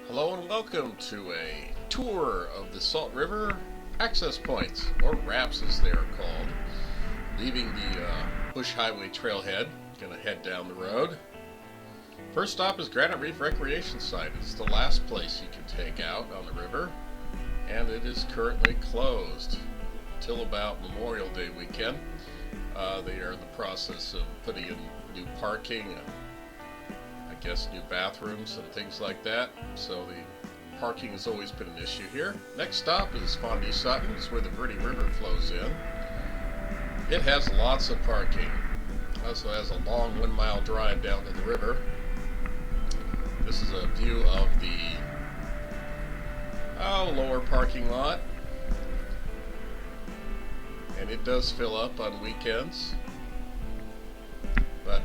Hello and welcome to a tour of the Salt River access points, or RAPS as they are called. Leaving the Bush Highway Trailhead, gonna head down the road. First stop is Granite Reef Recreation Site. It's the last place you can take out on the river, and it is currently closed till about Memorial Day weekend. They are in the process of putting in new parking, I guess new bathrooms and things like that, so the parking has always been an issue here. Next stop is Fondue Sutton. It's where the Verde River flows in. It has lots of parking. Also has a long 1 mile drive down to the river. This is a view of the lower parking lot, and it does fill up on weekends. But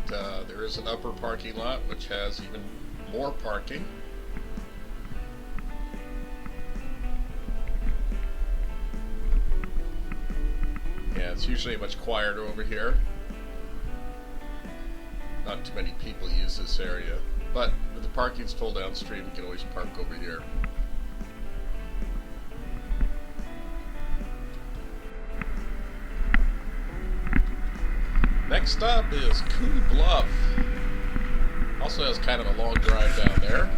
there is an upper parking lot which has even more parking. Yeah, it's usually much quieter over here. Not too many people use this area, but if the parking's full downstream, you can always park over here. Next stop is Coon Bluff. Also has kind of a long drive down there,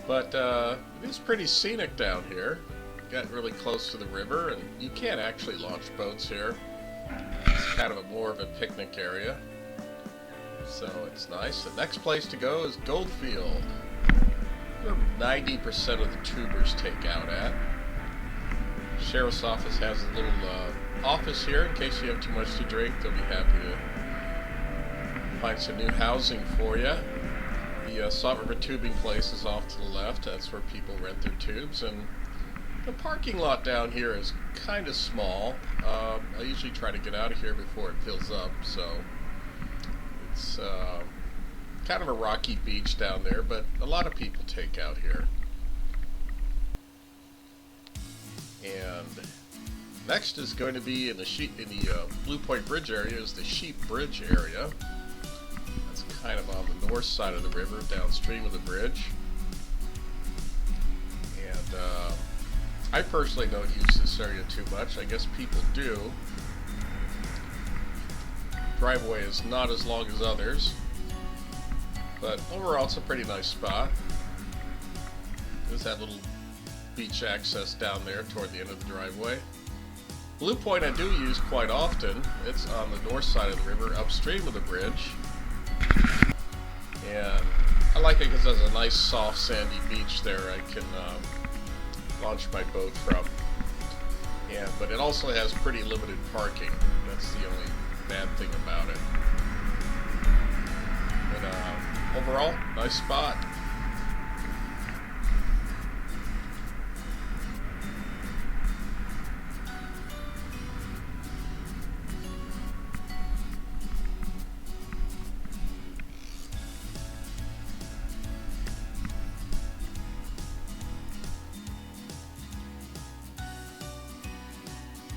but it is pretty scenic down here. Got really close to the river, and you can't actually launch boats here. It's kind of more of a picnic area, so it's nice. The next place to go is Goldfield, where 90% of the tubers take out at. Sheriff's office has a little office here in case you have too much to drink. They'll be happy to find some new housing for you. The Salt River tubing place is off to the left. That's where people rent their tubes, and the parking lot down here is kind of small. I usually try to get out of here before it fills up, so it's kind of a rocky beach down there, but a lot of people take out here. And next is going to be in the Blue Point Bridge area is the Sheep Bridge area. That's kind of on the north side of the river, downstream of the bridge. And I personally don't use this area too much. I guess people do. Driveway is not as long as others, but overall it's a pretty nice spot. There's that little beach access down there toward the end of the driveway. Blue Point I do use quite often. It's on the north side of the river, upstream of the bridge. And I like it because there's a nice soft sandy beach there I can launch my boat from. But it also has pretty limited parking. That's the only bad thing about it. But overall, nice spot.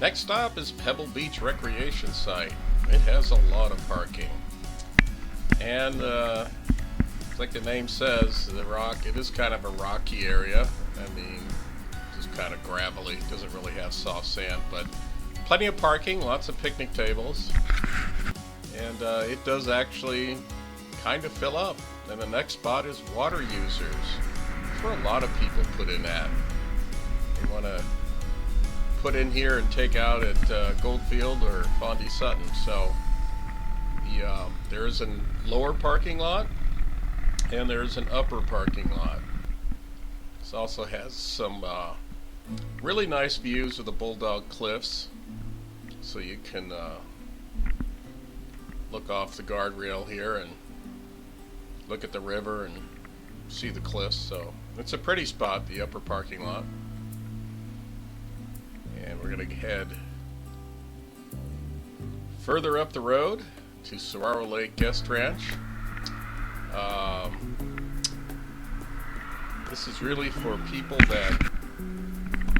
Next stop is Pebble Beach Recreation Site. It has a lot of parking. And like the name says, it is kind of a rocky area. I mean, just kind of gravelly. It doesn't really have soft sand, but plenty of parking, lots of picnic tables. And it does actually kind of fill up. And the next spot is water users. That's where a lot of people put in at. They want to put in here and take out at Goldfield or Fondue Sutton. So there is a lower parking lot and there's an upper parking lot. This also has some really nice views of the Bulldog Cliffs, so you can look off the guardrail here and look at the river and see the cliffs. So it's a pretty spot, the upper parking lot. And we're going to head further up the road to Saguaro Lake Guest Ranch. This is really for people that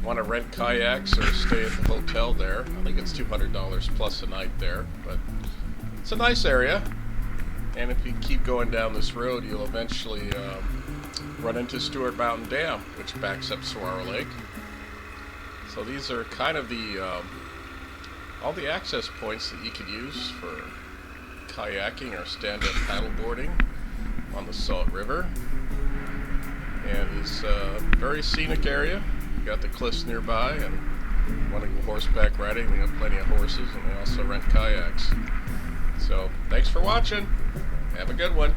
want to rent kayaks or stay at the hotel there. I think it's $200 plus a night there, but it's a nice area. And if you keep going down this road, you'll eventually run into Stewart Mountain Dam, which backs up Saguaro Lake. So these are kind of all the access points that you could use for kayaking or stand-up paddleboarding on the Salt River. And it's a very scenic area. You got the cliffs nearby, and want to go horseback riding, we have plenty of horses, and they also rent kayaks. So thanks for watching. Have a good one.